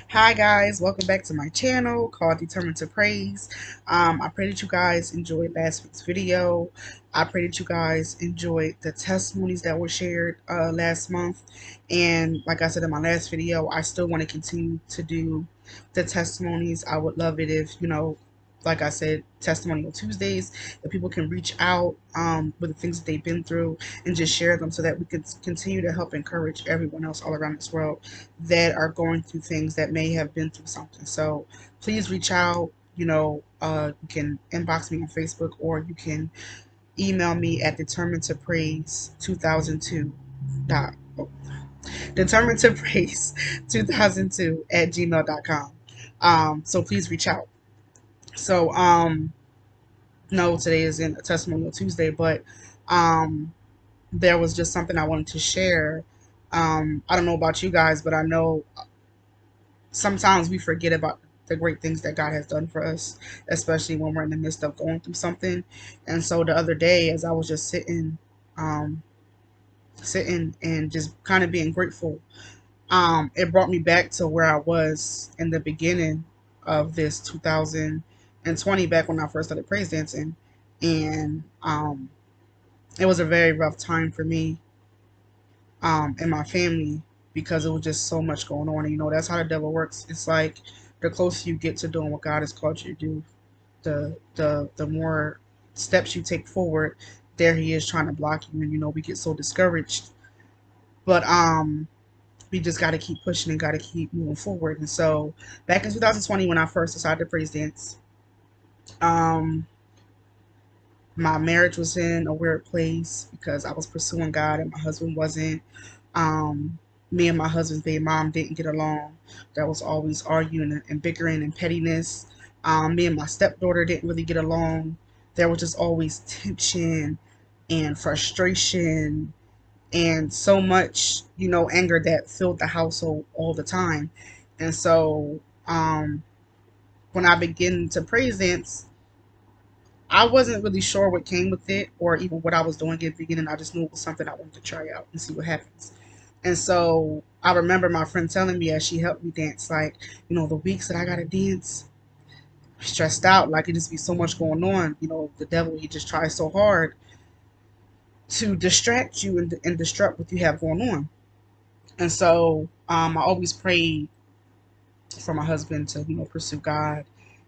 Hi guys, welcome back to my channel called Determined to Praise. I pray that you guys enjoyed last week's video. I pray that you guys enjoyed the testimonies that were shared last month. And like I said in my last video, I still want to continue to do the testimonies. I would love it if, like I said, testimonial Tuesdays, that people can reach out with the things that they've been through and just share them so that we can continue to help encourage everyone else all around this world that are going through things that may have been through something. So please reach out. You can inbox me on Facebook, or you can email me at determined to praise 2002 determined to praise 2002 at gmail.com. So please reach out. So no, today isn't a testimonial Tuesday, but there was just something I wanted to share. I don't know about you guys, but I know sometimes we forget about the great things that God has done for us, especially when we're in the midst of going through something. And so the other day, as I was just um, sitting and just kind of being grateful, it brought me back to where I was in the beginning of this 2020, back when I first started praise dancing. And it was a very rough time for me and my family, because it was just so much going on. And that's how the devil works. It's like the closer you get to doing what God has called you to do, the more steps you take forward, there he is trying to block you. And we get so discouraged. But we just got to keep pushing and got to keep moving forward. And so back in 2020, when I first decided to praise dance, um, my marriage was in a weird place because I was pursuing God and my husband wasn't. Um, Me and my husband's baby mom didn't get along. There was always arguing and bickering and pettiness. Me and my stepdaughter didn't really get along. There was just always tension and frustration and so much, anger that filled the household all the time. And so, when I began to praise dance, I wasn't really sure what came with it or even what I was doing at the beginning. I just knew it was something I wanted to try out and see what happens. And so I remember my friend telling me, as she helped me dance, like, the weeks that I gotta dance, stressed out, like it just be so much going on. The devil, he just tries so hard to distract you and disrupt what you have going on. And so I always prayed for my husband to pursue God,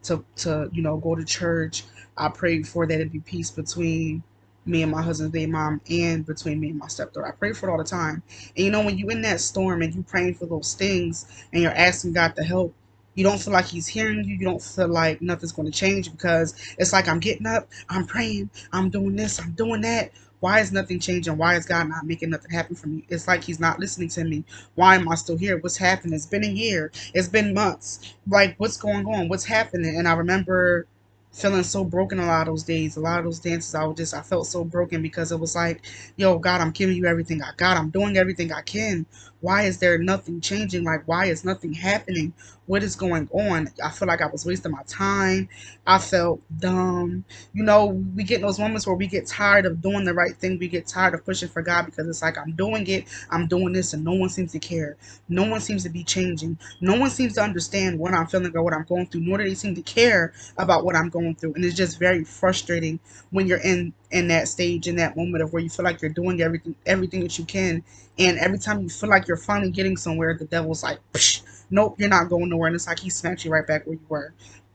to go to church. I prayed for that it be peace between me and my husband's baby mom and between me and my stepdaughter. I pray for it all the time. And when you in that storm and you praying for those things and you're asking God to help, you don't feel like he's hearing you. You don't feel like nothing's going to change, because it's like, I'm getting up, I'm praying, I'm doing this, I'm doing that. Why is nothing changing? Why is God not making nothing happen for me? It's like he's not listening to me. Why am I still here? What's happening? It's been a year. It's been months. Like, what's going on? What's happening? And I remember feeling so broken a lot of those days. A lot of those dances, I felt so broken, because it was like, yo, God, I'm giving you everything I got. I'm doing everything I can. Why is there nothing changing? Like, why is nothing happening? What is going on? I feel like I was wasting my time. I felt dumb. We get in those moments where we get tired of doing the right thing. We get tired of pushing for God, because it's like, I'm doing it, I'm doing this, and no one seems to care. No one seems to be changing. No one seems to understand what I'm feeling or what I'm going through, nor do they seem to care about what I'm going through. And it's just very frustrating when you're in that stage, in that moment of where you feel like you're doing everything that you can, and every time you feel like you're finally getting somewhere, the devil's like, psh, nope, you're not going nowhere. And it's like he snatched you right back where you were.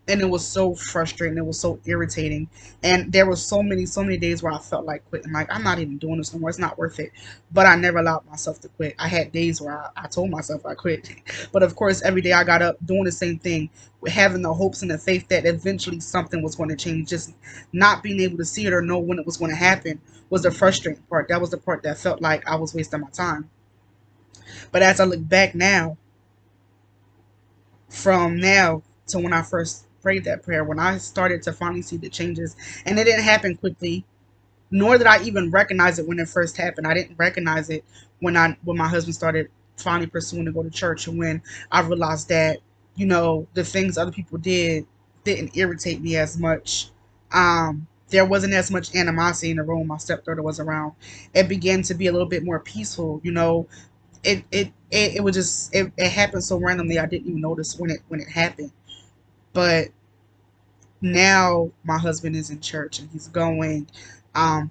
And it was so frustrating. It was so irritating. And there were so many days where I felt like quitting. Like, I'm not even doing this no more. It's not worth it. But I never allowed myself to quit. I had days where I told myself I quit. But of course, every day I got up doing the same thing, having the hopes and the faith that eventually something was going to change. Just not being able to see it or know when it was going to happen was the frustrating part. That was the part that felt like I was wasting my time. But as I look back now, from now to when I first prayed that prayer, when I started to finally see the changes, and it didn't happen quickly, nor did I even recognize it when it first happened. I didn't recognize it when my husband started finally pursuing to go to church, and when I realized that the things other people didn't irritate me as much. There wasn't as much animosity in the room. My stepdaughter was around. It began to be a little bit more peaceful. it was just it happened so randomly I didn't even notice when it happened. But now my husband is in church and he's going.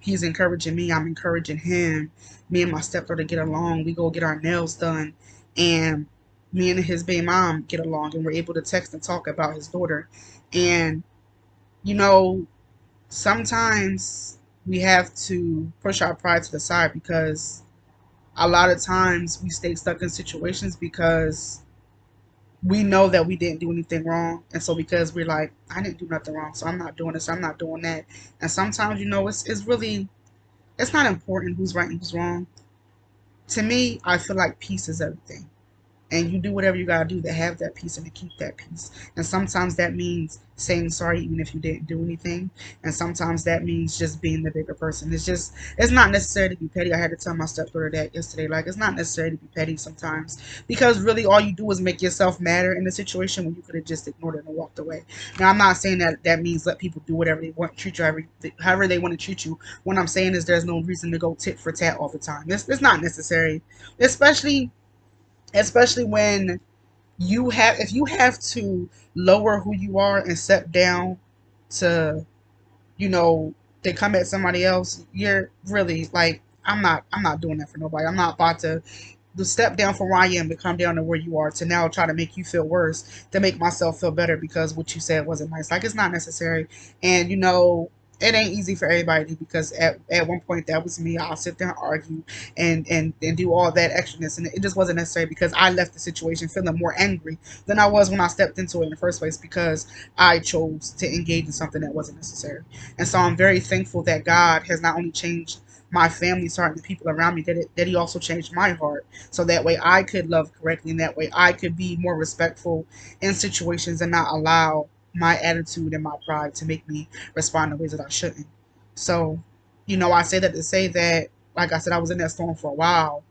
He's encouraging me. I'm encouraging him. Me and my stepdaughter get along. We go get our nails done, and me and his baby mom get along, and we're able to text and talk about his daughter. And you know, sometimes we have to push our pride to the side because a lot of times we stay stuck in situations because we know that we didn't do anything wrong. And so because we're like, I didn't do nothing wrong, so I'm not doing this, I'm not doing that. And sometimes, it's really, it's not important who's right and who's wrong. To me, I feel like peace is everything, and you do whatever you gotta do to have that peace and to keep that peace. And sometimes that means saying sorry even if you didn't do anything. And sometimes that means just being the bigger person. It's not necessary to be petty. I had to tell my stepdaughter that yesterday. Like, it's not necessary to be petty sometimes because really all you do is make yourself madder in the situation when you could have just ignored it and walked away. Now, I'm not saying that that means let people do whatever they want, treat you however they want to treat you. What I'm saying is there's no reason to go tit for tat all the time. It's not necessary, especially when if you have to lower who you are and step down to, you know, to come at somebody else. You're really like, I'm not doing that for nobody. I'm not about to step down from where I am to come down to where you are to now try to make you feel worse to make myself feel better because what you said wasn't nice. Like, it's not necessary. And it ain't easy for everybody because at one point that was me. I'll sit there and argue and do all that extraness, and it just wasn't necessary because I left the situation feeling more angry than I was when I stepped into it in the first place because I chose to engage in something that wasn't necessary. And so I'm very thankful that God has not only changed my family's heart and the people around me, that he also changed my heart so that way I could love correctly and that way I could be more respectful in situations and not allow my attitude and my pride to make me respond in ways that I shouldn't. So, I say that to say that, like I said, I was in that storm for a while,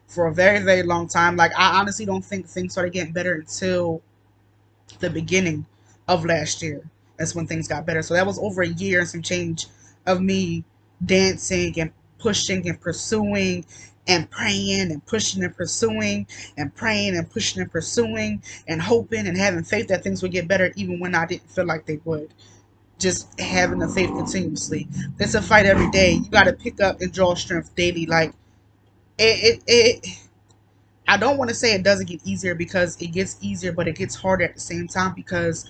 for a very, very long time. Like, I honestly don't think things started getting better until the beginning of last year. That's when things got better. So that was over a year and some change of me dancing and pushing and pursuing and praying and pushing and pursuing and praying and pushing and pursuing and hoping and having faith that things would get better even when I didn't feel like they would. Just having the faith continuously. It's a fight every day. You got to pick up and draw strength daily. Like, it I don't want to say it doesn't get easier because it gets easier, but it gets harder at the same time because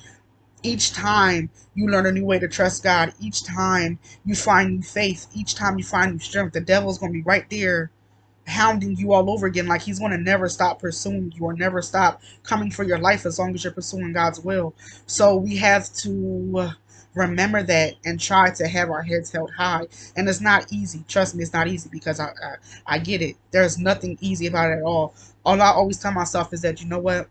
each time you learn a new way to trust God, each time you find new faith, each time you find new strength, the devil's going to be right there hounding you all over again. Like, he's going to never stop pursuing you or never stop coming for your life as long as you're pursuing God's will. So we have to remember that and try to have our heads held high. And it's not easy. Trust me, it's not easy because I get it. There's nothing easy about it at all. All I always tell myself is that, you know what?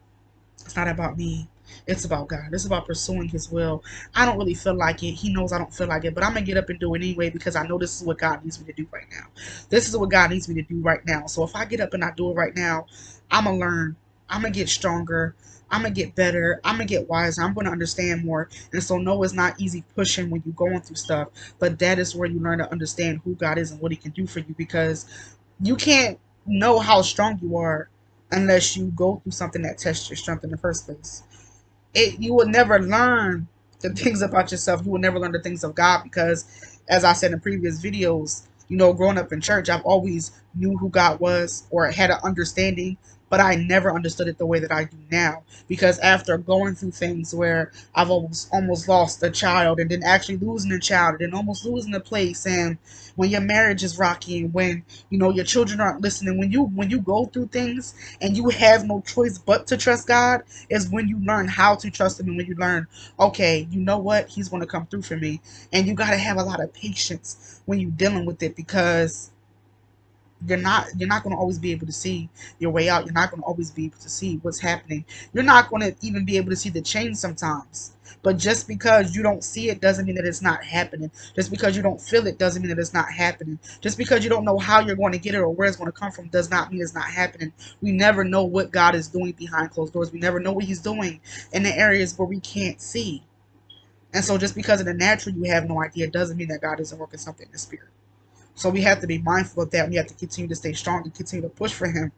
It's not about me. It's about God. It's about pursuing his will. I don't really feel like it. He knows I don't feel like it, but I'm going to get up and do it anyway because I know this is what God needs me to do right now. This is what God needs me to do right now. So if I get up and I do it right now, I'm going to learn. I'm going to get stronger. I'm going to get better. I'm going to get wiser. I'm going to understand more. And so, no, it's not easy pushing when you're going through stuff, but that is where you learn to understand who God is and what he can do for you because you can't know how strong you are unless you go through something that tests your strength in the first place. You will never learn the things about yourself. You will never learn the things of God because, as I said in previous videos, growing up in church, I've always knew who God was or had an understanding, but I never understood it the way that I do now. Because after going through things where I've almost lost a child and then actually losing a child and then almost losing a place, and when your marriage is rocky and when your children aren't listening, when you go through things and you have no choice but to trust God, is when you learn how to trust him and when you learn, okay, you know what, he's going to come through for me. And you got to have a lot of patience when you're dealing with it because you're not going to always be able to see your way out. You're not going to always be able to see what's happening. You're not going to even be able to see the change sometimes. But just because you don't see it doesn't mean that it's not happening. Just because you don't feel it doesn't mean that it's not happening. Just because you don't know how you're going to get it or where it's going to come from does not mean it's not happening. We never know what God is doing behind closed doors. We never know what he's doing in the areas where we can't see. And so just because in the natural you have no idea doesn't mean that God isn't working something in the spirit. So we have to be mindful of that. We have to continue to stay strong and continue to push for him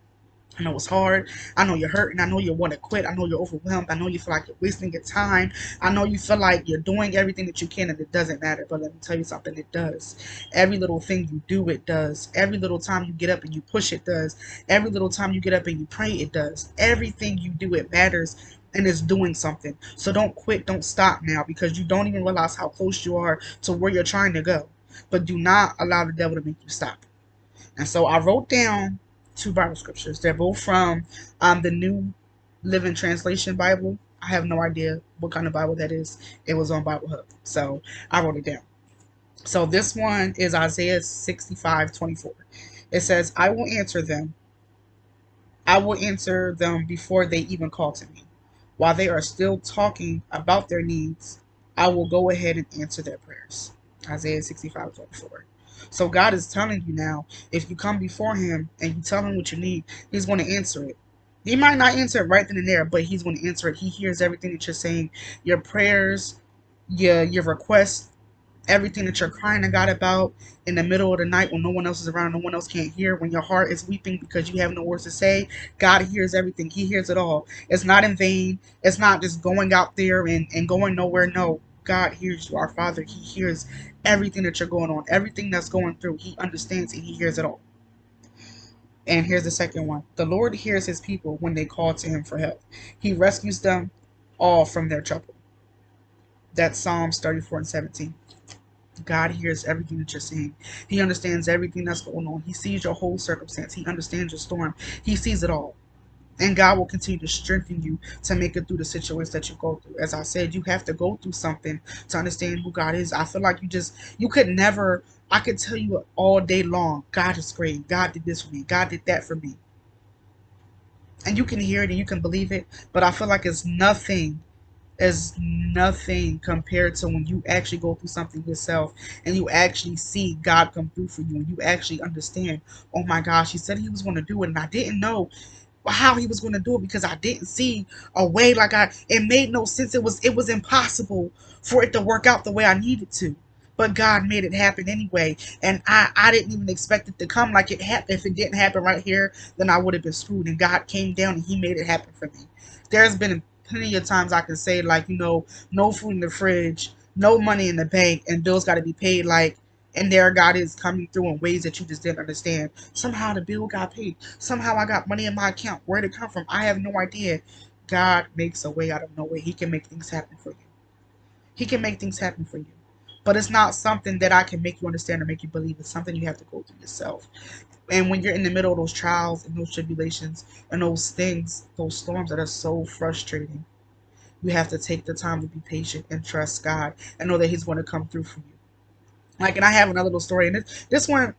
I know it's hard. I know you're hurting. I know you want to quit. I know you're overwhelmed. I know you feel like you're wasting your time. I know you feel like you're doing everything that you can and it doesn't matter. But let me tell you something, it does. Every little thing you do, it does. Every little time you get up and you push, it does. Every little time you get up and you pray, it does. Everything you do, it matters and it's doing something. So don't quit. Don't stop now because you don't even realize how close you are to where you're trying to go. But do not allow the devil to make you stop. And so I wrote down two Bible scriptures. They're both from the New Living Translation Bible. I have no idea what kind of Bible that is. It was on Bible Hub. So I wrote it down. So this one is Isaiah 65:24. It says, I will answer them before they even call to me. While they are still talking about their needs, I will go ahead and answer their prayers. Isaiah 65:24. So God is telling you now, if you come before him and you tell him what you need, he's going to answer it. He might not answer it right then and there, but he's going to answer it. He hears everything that you're saying, your prayers, your requests, everything that you're crying to God about in the middle of the night when no one else is around, no one else can't hear, when your heart is weeping because you have no words to say. God hears everything. He hears it all. It's not in vain. It's not just going out there and going nowhere. No, God hears you. Our Father, he hears everything that you're going on, everything that's going through. He understands and he hears it all. And here's the second one. The Lord hears his people when they call to him for help. He rescues them all from their trouble. That's Psalms 34:17. God hears everything that you're saying. He understands everything that's going on. He sees your whole circumstance. He understands your storm. He sees it all. And God will continue to strengthen you to make it through the situations that you go through. As I said, you have to go through something to understand who God is. I feel like you could never, I could tell you all day long, God is great. God did this for me. God did that for me. And you can hear it and you can believe it. But I feel like it's nothing is nothing compared to when you actually go through something yourself and you actually see God come through for you and you actually understand, oh my gosh, he said he was going to do it and I didn't know how he was going to do it because I didn't see a way. It made no sense. It was impossible for it to work out the way I needed to, but God made it happen anyway. And I didn't even expect it to come like it happened. If it didn't happen right here, then I would have been screwed, and God came down and he made it happen for me. There's been plenty of times I can say, like, no food in the fridge, no money in the bank, and bills got to be paid, and there God is coming through in ways that you just didn't understand. Somehow the bill got paid. Somehow I got money in my account. Where did it come from? I have no idea. God makes a way out of no way. He can make things happen for you. He can make things happen for you. But it's not something that I can make you understand or make you believe. It's something you have to go through yourself. And when you're in the middle of those trials and those tribulations and those things, those storms that are so frustrating, you have to take the time to be patient and trust God and know that he's going to come through for you. And I have another little story, and this one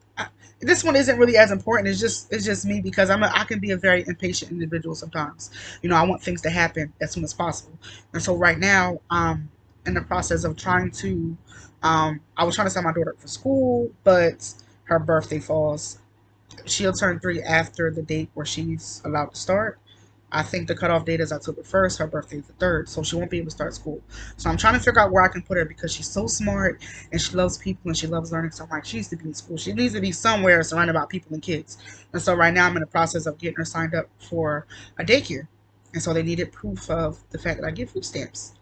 isn't really as important. It's just me because I can be a very impatient individual sometimes. I want things to happen as soon as possible, and so right now in the process of trying to, I was trying to send my daughter up for school, but her birthday falls. She'll turn 3 after the date where she's allowed to start. I think the cutoff date is October 1st. Her birthday is the 3rd, so she won't be able to start school. So I'm trying to figure out where I can put her because she's so smart and she loves people and she loves learning. So I'm like, she needs to be in school. She needs to be somewhere surrounded by people and kids. And so right now I'm in the process of getting her signed up for a daycare. And so they needed proof of the fact that I give food stamps.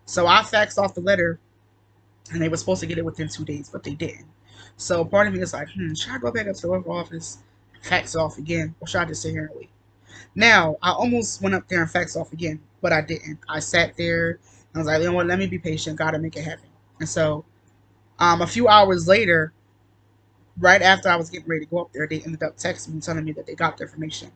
So I faxed off the letter and they were supposed to get it within 2 days, but they didn't. So part of me is like, should I go back up to the office, fax it off again, or should I just sit here and wait? Now, I almost went up there and faxed off again, but I didn't. I sat there and I was like, you know what, let me be patient, gotta make it happen. And so, a few hours later, right after I was getting ready to go up there, they ended up texting me telling me that they got the information.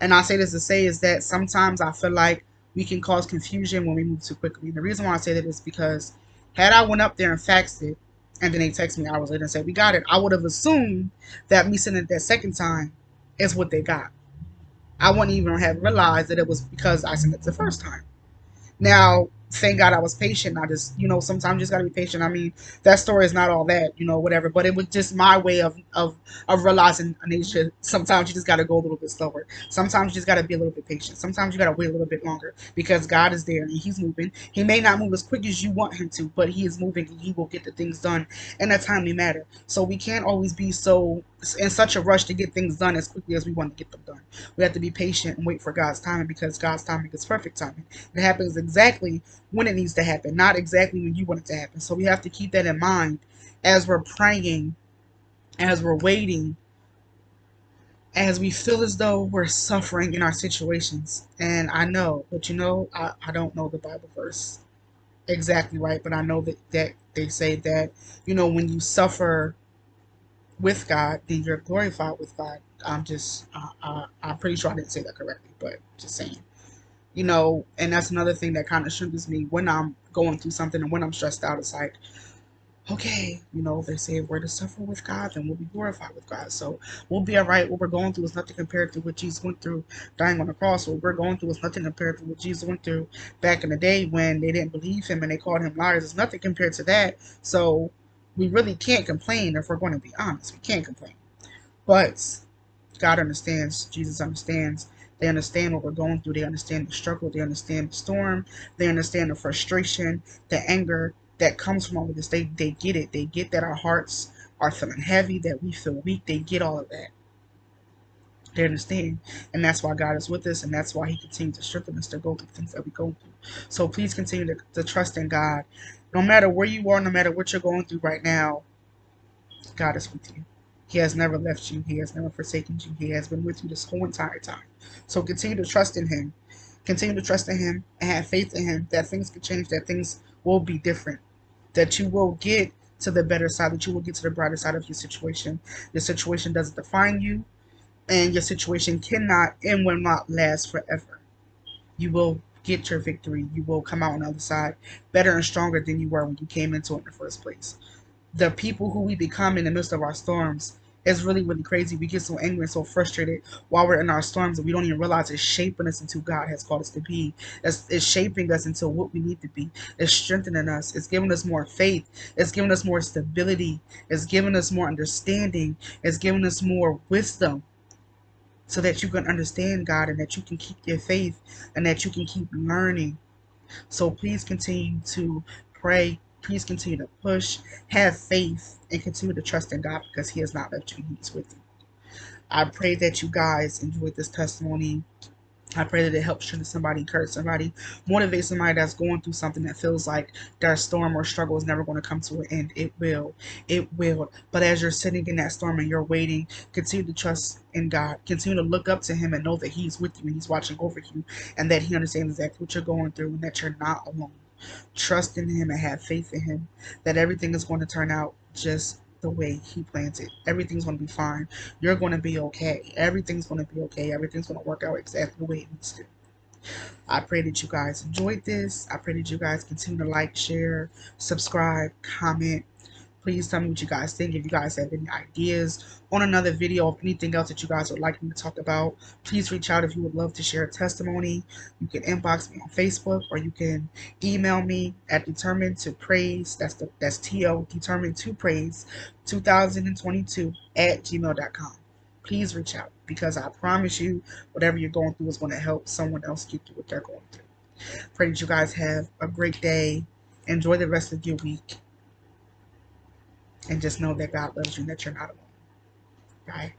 And I say this to say is that sometimes I feel like we can cause confusion when we move too quickly. And the reason why I say that is because had I went up there and faxed it, and then they text me hours later and said, we got it, I would have assumed that me sending it that second time is what they got. I wouldn't even have realized that it was because I sent it the first time. Now, thank God I was patient. I just, sometimes you just gotta be patient. I mean, that story is not all that, whatever. But it was just my way of realizing, Anisha, sometimes you just gotta go a little bit slower. Sometimes you just gotta be a little bit patient. Sometimes you gotta wait a little bit longer because God is there and He's moving. He may not move as quick as you want Him to, but He is moving and He will get the things done in a timely manner. So we can't always be so in such a rush to get things done as quickly as we want to get them done. We have to be patient and wait for God's timing, because God's timing is perfect timing. It happens exactly when it needs to happen, not exactly when you want it to happen. So we have to keep that in mind as we're praying, as we're waiting, as we feel as though we're suffering in our situations. And I know, but I don't know the Bible verse exactly right, but I know that they say that, when you suffer with God, then you're glorified with God. I'm pretty sure I didn't say that correctly, but just saying. And that's another thing that kind of strengthens me when I'm going through something and when I'm stressed out. It's like, okay, they say if we're to suffer with God, then we'll be glorified with God. So we'll be all right. What we're going through is nothing compared to what Jesus went through dying on the cross. What we're going through is nothing compared to what Jesus went through back in the day when they didn't believe him and they called him liars. It's nothing compared to that. So we really can't complain if we're going to be honest. We can't complain. But God understands. Jesus understands. They understand what we're going through. They understand the struggle. They understand the storm. They understand the frustration, the anger that comes from all of this. They get it. They get that our hearts are feeling heavy, that we feel weak. They get all of that. They understand. And that's why God is with us. And that's why he continues to strengthen us to go through things that we go through. So please continue to trust in God. No matter where you are, no matter what you're going through right now, God is with you. He has never left you. He has never forsaken you. He has been with you this whole entire time. So continue to trust in him. Continue to trust in him and have faith in him that things can change, that things will be different, that you will get to the better side, that you will get to the brighter side of your situation. Your situation doesn't define you, and your situation cannot and will not last forever. You will get your victory. You will come out on the other side better and stronger than you were when you came into it in the first place. The people who we become in the midst of our storms is really, really crazy. We get so angry and so frustrated while we're in our storms that we don't even realize it's shaping us into who God has called us to be. It's shaping us into what we need to be. It's strengthening us. It's giving us more faith. It's giving us more stability. It's giving us more understanding. It's giving us more wisdom so that you can understand God and that you can keep your faith and that you can keep learning. So please continue to pray. Please continue to push, have faith, and continue to trust in God because he has not left you. He's with you. I pray that you guys enjoyed this testimony. I pray that it helps strengthen somebody, encourage somebody, motivate somebody that's going through something that feels like their storm or struggle is never going to come to an end. It will. It will. But as you're sitting in that storm and you're waiting, continue to trust in God. Continue to look up to him and know that he's with you and he's watching over you and that he understands exactly what you're going through and that you're not alone. Trust in him and have faith in him that everything is going to turn out just the way he plans it. Everything's going to be fine. You're going to be okay. Everything's going to be okay. Everything's going to work out exactly the way it needs to. I pray that you guys enjoyed this. I pray that you guys continue to like, share, subscribe, comment. Please tell me what you guys think. If you guys have any ideas on another video of anything else that you guys would like me to talk about, please reach out if you would love to share a testimony. You can inbox me on Facebook or you can email me at determined to praise. That's T-O, determined to praise 2022 at gmail.com. Please reach out because I promise you whatever you're going through is going to help someone else get through what they're going through. Pray that you guys have a great day. Enjoy the rest of your week. And just know that God loves you and that you're not alone. Bye.